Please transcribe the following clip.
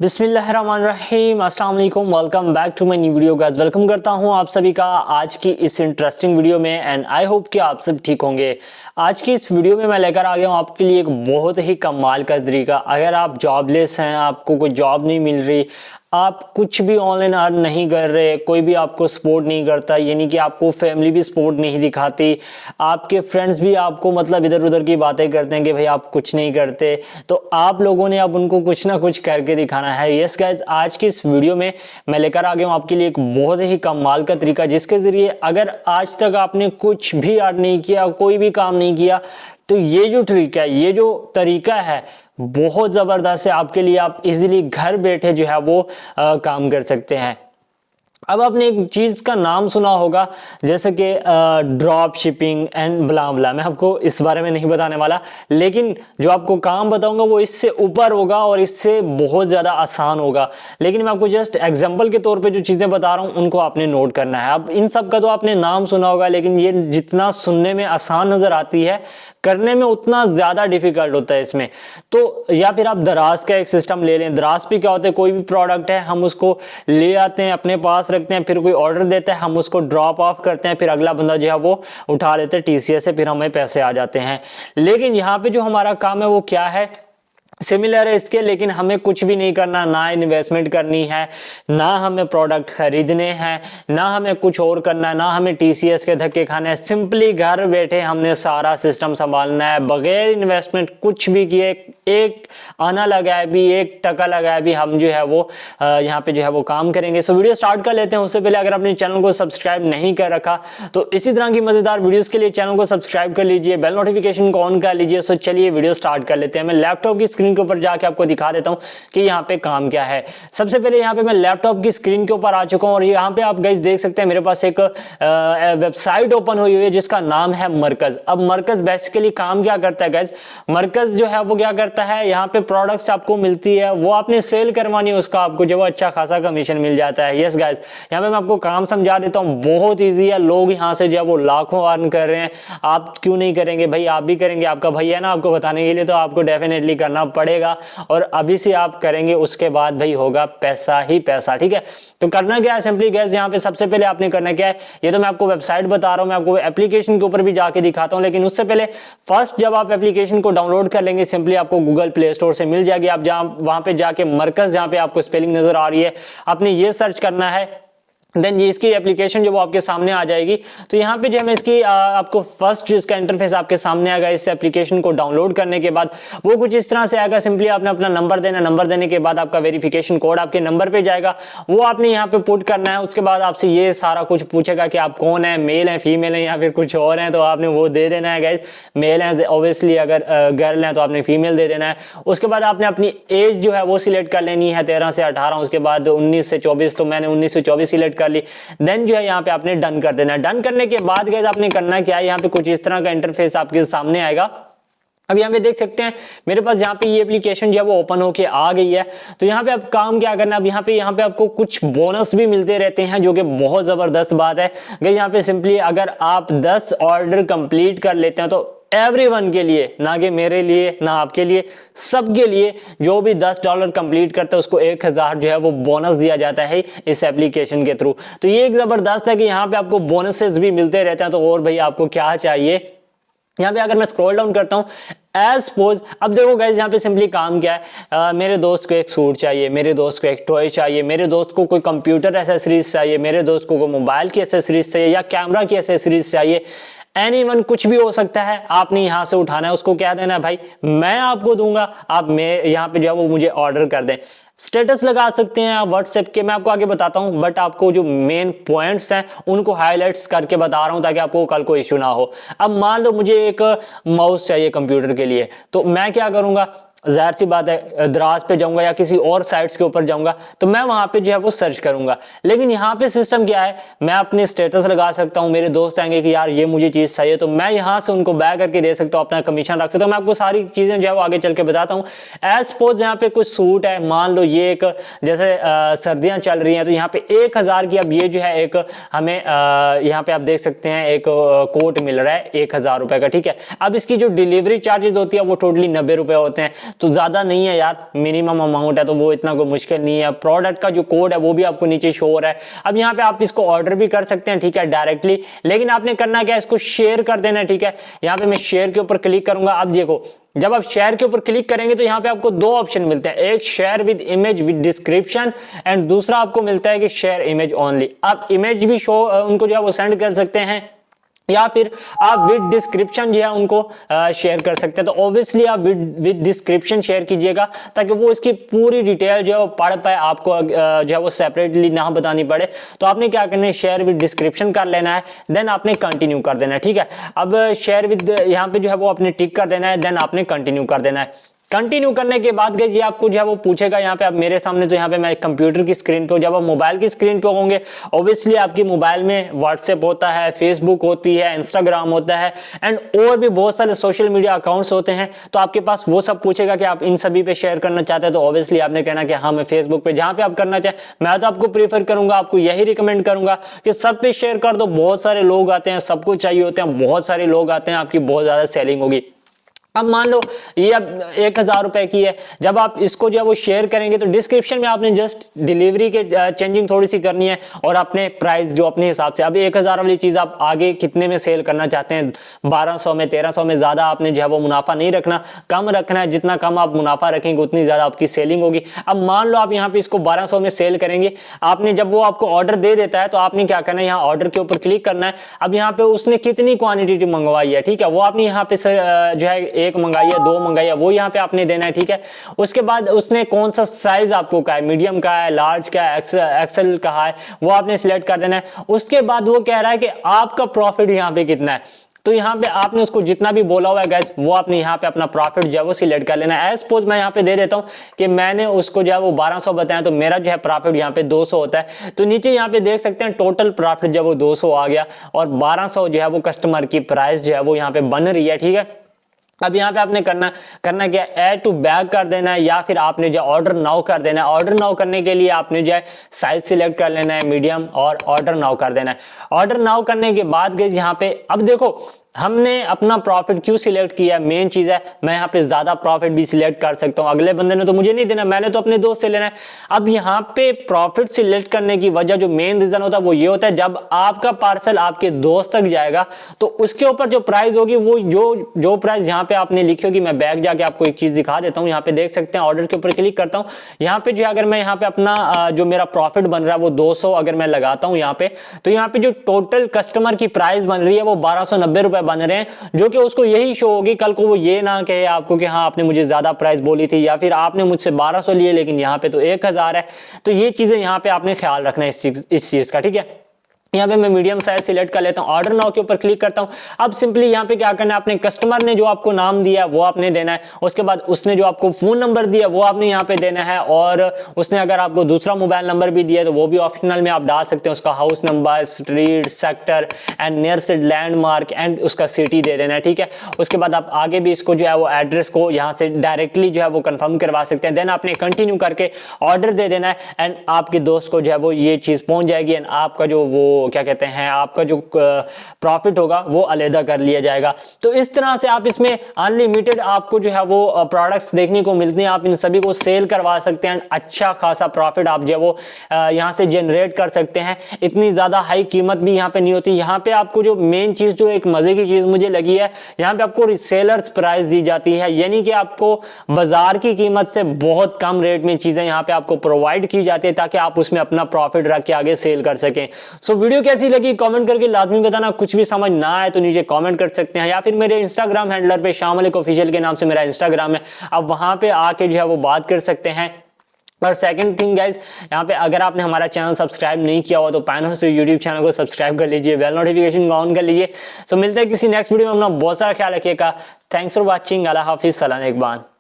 बिस्मिल्लाहिर्रहमानिर्रहीम, अस्सलाम वालेकुम, welcome back to my new video guys. Welcome करता हूं आप सभी का आज की इस इंटरेस्टिंग वीडियो में एंड आई होप कि आप सब ठीक होंगे। आज की इस वीडियो में मैं लेकर आ गया हूं आपके लिए एक बहुत ही कमाल का तरीका। अगर आप जॉबलेस हैं, आपको कोई जॉब नहीं मिल रही, आप कुछ भी ऑनलाइन अर्न नहीं कर रहे, कोई भी आपको सपोर्ट नहीं करता, यानी कि आपको फैमिली भी सपोर्ट नहीं दिखाती, आपके फ्रेंड्स भी आपको मतलब इधर उधर की बातें करते हैं कि भाई आप कुछ नहीं करते, तो आप लोगों ने अब उनको कुछ ना कुछ करके दिखाना है। यस गाइज, आज की इस वीडियो में मैं लेकर आ गया हूँ आपके लिए एक बहुत ही कमाल का तरीका, जिसके जरिए अगर आज तक आपने कुछ भी अर्न नहीं किया, कोई भी काम नहीं किया, तो ये जो ट्रिक है, ये जो तरीका है बहुत ज़बरदस्त है आपके लिए। आप इजीली घर बैठे जो है वो काम कर सकते हैं। अब आपने एक चीज़ का नाम सुना होगा जैसे कि ड्रॉप शिपिंग एंड ब्ला ब्ला। मैं आपको इस बारे में नहीं बताने वाला, लेकिन जो आपको काम बताऊंगा वो इससे ऊपर होगा और इससे बहुत ज़्यादा आसान होगा। लेकिन मैं आपको जस्ट एग्जांपल के तौर पे जो चीज़ें बता रहा हूँ उनको आपने नोट करना है। अब इन सब का तो आपने नाम सुना होगा, लेकिन ये जितना सुनने में आसान नज़र आती है, करने में उतना ज़्यादा डिफिकल्ट होता है इसमें। तो या फिर आप दराज का एक सिस्टम ले लें। दराज पे क्या होता है, कोई भी प्रोडक्ट है हम उसको ले आते हैं, अपने पास रखते हैं, फिर कोई ऑर्डर देता है, हम उसको ड्रॉप ऑफ करते हैं, फिर अगला बंदा जो है वो उठा लेते हैं टीसीएस से, फिर हमें पैसे आ जाते हैं। लेकिन यहाँ पे जो हमारा काम है वो क्या है, सिमिलर है इसके, लेकिन हमें कुछ भी नहीं करना, ना इन्वेस्टमेंट करनी है, ना हमें प्रोडक्ट खरीदने हैं, ना हमें कुछ और करना है, ना हमें टीसीएस के धक्के खाने हैं। सिंपली घर बैठे हमने सारा सिस्टम संभालना है बगैर इन्वेस्टमेंट कुछ भी किए, एक आना लगाए भी, एक टका लगाए भी, हम जो है वो यहाँ पे जो है वो काम करेंगे। सो वीडियो स्टार्ट कर लेते हैं। उससे पहले अगर आपने चैनल को सब्सक्राइब नहीं कर रखा तो इसी तरह की मजेदार वीडियोस के लिए चैनल को सब्सक्राइब कर लीजिए, बेल नोटिफिकेशन को ऑन कर लीजिए। सो चलिए वीडियो स्टार्ट कर लेते हैं। मैं लैपटॉप की स्क्रीन के ऊपर जाके आपको दिखा देता हूं कि यहाँ पे काम क्या है। सबसे पहले यहाँ पे मैं लैपटॉप की स्क्रीन के ऊपर आ चुका हूं और यहाँ पे आप गाइस देख सकते हैं मेरे पास एक वेबसाइट ओपन हुई हुई है जिसका नाम है मरकज। अब मरकज बेसिकली काम क्या करता है गाइस, मरकज जो है वो क्या करता है, यहाँ पे प्रोडक्ट्स आपको मिलती है, वो आपने सेल करवानी है, उसका आपको जो अच्छा खासा कमीशन मिल जाता है। यस गाइस, यहाँ पे मैं आपको काम समझा देता हूँ, बहुत ईजी है। लोग यहाँ से जो है वो लाखों अर्न कर रहे हैं, आप क्यों नहीं करेंगे भाई, आप भी करेंगे। आपका भैया ना आपको बताने के लिए, तो आपको डेफिनेटली करना पड़ेगा और अभी से आप करेंगे, उसके बाद भाई होगा पैसा ही पैसा। ठीक है, तो करना क्या है, सिंपली गैस यहाँ पे सबसे पहले आपने करना क्या है, ये तो मैं आपको वेबसाइट बता रहा हूँ, मैं आपको एप्लीकेशन के ऊपर भी जाके दिखाता हूँ। लेकिन उससे पहले फर्स्ट जब आप एप्लीकेशन को डाउनलोड कर लेंगे, सिंपली आपको गूगल प्ले स्टोर से मिल जाएगी। आप जहाँ वहां पे जाके मरकज, जहाँ पे आपको स्पेलिंग नजर आ रही है, आपने ये सर्च करना है, देन ये इसकी एप्लीकेशन जो वो आपके सामने आ जाएगी। तो यहाँ पे जो है मैं इसकी आपको फर्स्ट जो इसका इंटरफेस आपके सामने आएगा, इस एप्लीकेशन को डाउनलोड करने के बाद वो कुछ इस तरह से आएगा। सिंपली आपने अपना नंबर देना, नंबर देने के बाद आपका वेरिफिकेशन कोड आपके नंबर पे जाएगा, वो आपने यहाँ पे पुट करना है। उसके बाद आपसे ये सारा कुछ पूछेगा कि आप कौन है, मेल है, फीमेल है या फिर कुछ और है, तो आपने वो दे देना है गाइस। मेल है ऑब्वियसली, अगर गर्ल है तो आपने फीमेल दे देना है। उसके बाद आपने अपनी एज जो है वो सिलेक्ट कर लेनी है, 13 से 18, उसके बाद 19 से 24, तो मैंने 19 से 24 सिलेक्ट कर ली। देन जो है यहाँ पे आपने डन कर देना है। डन करने के बाद गाइस आपने करना क्या है, यहाँ पे कुछ इस तरह का इंटरफेस आपके सामने आएगा। अब यहाँ पे देख सकते हैं मेरे पास यहाँ पे ये एप्लीकेशन जो है वो ओपन होके आ गई है। तो यहाँ पे आप काम क्या करना है, अब यहाँ पे आपको कुछ बोनस भी मिलते रहते हैं, जो कि बहुत जबरदस्त बात है। यहाँ पे सिंपली अगर आप 10 ऑर्डर कंप्लीट कर लेते हैं तो एवरीवन के लिए, ना कि मेरे लिए ना आपके लिए, सबके लिए, जो भी $10 कंप्लीट करता है उसको 1000 जो है वो बोनस दिया जाता है इस एप्लीकेशन के थ्रू। तो ये एक जबरदस्त है कि यहाँ पे आपको बोनसेस भी मिलते रहते हैं। तो और भाई आपको क्या चाहिए। यहाँ पे अगर मैं स्क्रॉल डाउन करता हूँ, एज सपोज, अब देखो गाइज यहाँ पे सिंपली काम क्या है, मेरे दोस्त को एक सूट चाहिए, मेरे दोस्त को एक टॉय चाहिए, मेरे दोस्त को कोई कंप्यूटर एसेसरीज चाहिए, मेरे दोस्त को कोई मोबाइल की एसेसरीज चाहिए या कैमरा की एसेसरीज चाहिए, एनीवन, कुछ भी हो सकता है। आपने यहाँ से उठाना है, उसको क्या देना है, भाई मैं आपको दूंगा, आप मैं यहाँ पे जो है वो मुझे ऑर्डर कर दें। स्टेटस लगा सकते हैं आप व्हाट्सएप के, मैं आपको आगे बताता हूं, बट आपको जो मेन पॉइंट्स हैं उनको हाईलाइट्स करके बता रहा हूं ताकि आपको कल को इश्यू ना हो। अब मान लो मुझे एक माउस चाहिए कंप्यूटर के लिए, तो मैं क्या करूंगा, जाहिर सी बात है दराज पे जाऊंगा या किसी और साइट्स के ऊपर जाऊंगा, तो मैं वहां पे जो है वो सर्च करूंगा। लेकिन यहाँ पे सिस्टम क्या है, मैं अपने स्टेटस लगा सकता हूँ, मेरे दोस्त आएंगे कि यार ये मुझे चीज चाहिए, तो मैं यहाँ से उनको बैक करके दे सकता हूँ, अपना कमीशन रख सकता हूँ। मैं आपको सारी चीजें जो है वो आगे चल के बताता हूँ। एज सपोज यहाँ पे कुछ सूट है, मान लो ये एक, जैसे सर्दियां चल रही हैं, तो यहाँ पे 1000 की, अब ये जो है एक हमें यहाँ पे आप देख सकते हैं एक कोट मिल रहा है 1000 रुपए का। ठीक है, अब इसकी जो डिलीवरी चार्जेस होती है वो टोटली 90 रुपए होते हैं। तो ज़्यादा नहीं है यार, मिनिमम अमाउंट है, तो वो इतना कोई मुश्किल नहीं है। प्रोडक्ट का जो कोड है वो भी आपको नीचे शो हो रहा है। अब यहाँ पे आप इसको ऑर्डर भी कर सकते हैं, ठीक है, डायरेक्टली, लेकिन आपने करना क्या है, इसको शेयर कर देना है, ठीक है। यहाँ पे मैं शेयर के ऊपर क्लिक करूंगा। अब देखो, जब आप शेयर के ऊपर क्लिक करेंगे तो यहाँ पे आपको दो ऑप्शन मिलते हैं, एक share with image with description and दूसरा आपको मिलता है कि शेयर इमेज ओनली। आप इमेज भी शो उनको जो है वो सेंड कर सकते हैं या फिर आप विद डिस्क्रिप्शन जो है उनको शेयर कर सकते हैं। तो ऑब्वियसली आप विद डिस्क्रिप्शन शेयर कीजिएगा ताकि वो इसकी पूरी डिटेल जो है वो पढ़ पाए, आपको जो है वो सेपरेटली ना बतानी पड़े। तो आपने क्या करना है, शेयर विद डिस्क्रिप्शन कर लेना है, देन आपने कंटिन्यू कर देना है, ठीक है। अब शेयर विद यहाँ पे जो है वो आपने टिक कर देना है, देन आपने कंटिन्यू कर देना है। कंटिन्यू करने के बाद गाइस ये आपको जो है वो पूछेगा, यहाँ पे आप मेरे सामने, तो यहाँ पे मैं कंप्यूटर की स्क्रीन पे हूं। जब आप मोबाइल की स्क्रीन पे होंगे, ऑब्वियसली आपकी मोबाइल में व्हाट्सएप होता है, फेसबुक होती है, इंस्टाग्राम होता है एंड और भी बहुत सारे सोशल मीडिया अकाउंट्स होते हैं। तो आपके पास वो सब पूछेगा कि आप इन सभी पे शेयर करना चाहते हैं, तो ऑब्वियसली आपने कहना कि हाँ मैं फेसबुक पे, जहां पे आप करना चाहें। मैं तो आपको प्रीफर करूंगा, आपको यही रिकमेंड करूंगा कि सब पे शेयर कर दो। बहुत सारे लोग आते हैं, सबको चाहिए होते हैं, बहुत सारे लोग आते हैं, आपकी बहुत ज्यादा सेलिंग होगी। अब मान लो ये अब 1000 रुपए की है, जब आप इसको जो है वो शेयर करेंगे तो डिस्क्रिप्शन में आपने जस्ट डिलीवरी के चेंजिंग थोड़ी सी करनी है और अपने प्राइस जो अपने हिसाब से, अब 1000 वाली चीज आप आगे कितने में सेल करना चाहते हैं, 1200 में, 1300 में, ज्यादा आपने जो है वो मुनाफा नहीं रखना, कम रखना है। जितना कम आप मुनाफा रखेंगे उतनी ज्यादा आपकी सेलिंग होगी। अब मान लो आप यहाँ पे इसको 1200 में सेल करेंगे, आपने जब वो आपको ऑर्डर दे देता है तो आपने क्या करना है, यहाँ ऑर्डर के ऊपर क्लिक करना है। अब यहाँ पे उसने कितनी क्वांटिटी मंगवाई है, ठीक है, वो आपने यहाँ पे जो है एक मंगाई है, दो मंगाई है, वो यहाँ पे आपने देना है, ठीक है। उसके बाद उसने कौन सा साइज आपको का है, मीडियम का है, लार्ज का है, एक्सेल का है, वो आपने सिलेक्ट कर देना है। उसके बाद वो कह रहा है कि आपका प्रॉफिट यहाँ पे कितना है, तो यहाँ पे आपने उसको जितना भी बोला हुआ है गाइस, वो आपने यहाँ पे अपना प्रॉफिट जो है वो सिलेक्ट कर लेना है। सपोज मैं यहाँ पे दे देता हूँ कि मैंने उसको जो है वो 1200 बताया, तो मेरा जो है प्रॉफिट यहाँ पे 200 होता है। तो नीचे यहाँ पे देख सकते हैं टोटल प्रॉफिट जो है वो 200 आ गया और 1200 जो है वो कस्टमर की प्राइस जो है वो यहाँ पे बन रही है, ठीक है। अब यहाँ पे आपने करना क्या, ऐड टू बैग कर देना है या फिर आपने जो ऑर्डर नाउ कर देना है। ऑर्डर नाउ करने के लिए आपने जो है साइज सिलेक्ट कर लेना है मीडियम और ऑर्डर नाउ कर देना है। ऑर्डर नाउ करने के बाद गाइस यहाँ पे अब देखो हमने अपना प्रॉफिट क्यों सिलेक्ट किया, मेन चीज है मैं यहाँ पे ज्यादा प्रॉफिट भी सिलेक्ट कर सकता हूँ, अगले बंदे ने तो मुझे नहीं देना, मैंने तो अपने दोस्त से लेना है। अब यहाँ पे प्रॉफिट सिलेक्ट करने की वजह जो मेन रीजन होता है वो ये होता है, जब आपका पार्सल आपके दोस्त तक जाएगा तो उसके ऊपर जो प्राइस होगी वो जो प्राइस यहाँ पे आपने लिखी होगी, मैं बैक जाके आपको एक चीज दिखा देता हूँ। यहाँ पे देख सकते हैं, ऑर्डर के ऊपर क्लिक करता हूँ, यहाँ पे जो अगर मैं यहाँ पे अपना जो मेरा प्रॉफिट बन रहा है वो 200 अगर मैं लगाता हूँ यहाँ पे, तो यहाँ पे जो टोटल कस्टमर की प्राइस बन रही है वो 1290 रुपए बन रहे हैं, जो कि उसको यही शो होगी। कल को वो ये ना कहे आपको कि हाँ आपने मुझे ज्यादा प्राइस बोली थी या फिर आपने मुझसे 1200 लिए लेकिन यहाँ पे तो 1000 है। तो ये चीजें यहाँ पे आपने ख्याल रखना है इस चीज का, ठीक है। यहाँ पे मैं मीडियम साइज सिलेक्ट कर लेता हूँ, ऑर्डर नाउ के ऊपर क्लिक करता हूँ। अब सिंपली यहाँ पे क्या करना है, अपने कस्टमर ने जो आपको नाम दिया वो आपने देना है, उसके बाद उसने जो आपको फोन नंबर दिया वो आपने यहाँ पे देना है, और उसने अगर आपको दूसरा मोबाइल नंबर भी दिया तो वो भी ऑप्शनल में आप डाल सकते हैं, उसका house number, street, sector and nearest landmark and उसका सिटी दे देना है, ठीक है। उसके बाद आप आगे भी इसको जो है वो एड्रेस को यहाँ से डायरेक्टली जो है वो कंफर्म करवा सकते हैं। देन आपने कंटिन्यू करके ऑर्डर दे देना है एंड आपके दोस्त को जो है वो ये चीज पहुंच जाएगी एंड आपका जो वो क्या कहते हैं, आपका जो प्रॉफिट होगा वो अलग कर लिया जाएगा। तो इस तरह से आप इसमें अनलिमिटेड आपको जो है वो प्रोडक्ट्स देखने को मिलते हैं, आप इन सभी को सेल करवा सकते हैं, अच्छा खासा प्रॉफिट आप जो है वो यहाँ से जनरेट कर सकते हैं। इतनी ज्यादा हाई कीमत भी यहाँ पे नहीं होती। यहाँ पे आपको जो मेन चीज, जो एक मजे की चीज मुझे लगी है, यहाँ पे आपको रिसेलर्स प्राइस दी जाती है, यानी कि आपको बाजार की कीमत से बहुत कम रेट में चीजें यहाँ पे आपको प्रोवाइड की जाती है ताकि आप उसमें अपना प्रॉफिट रख के आगे सेल कर सकें। सो वीडियो कैसी लगी कमेंट करके लाजमी बताना। कुछ भी समझ ना आए तो नीचे कमेंट कर सकते हैं या फिर मेरे इंस्टाग्राम हैंडलर पे शाह मलिक ऑफिशियल के नाम से मेरा इंस्टाग्राम है, आप वहां पे आके जो है वो बात कर सकते हैं। और सेकंड थिंग गाइज, यहाँ पे अगर आपने हमारा चैनल सब्सक्राइब नहीं किया हुआ तो पैनल से यूट्यूब चैनल को सब्सक्राइब कर लीजिए, बेल नोटिफिकेशन को ऑन कर लीजिए। सो मिलते हैं किसी नेक्स्ट वीडियो में, अपना बहुत सारा ख्याल रखिएगा। थैंक्स फॉर वॉचिंग, अल्लाह हाफिज, सलाम एक बार।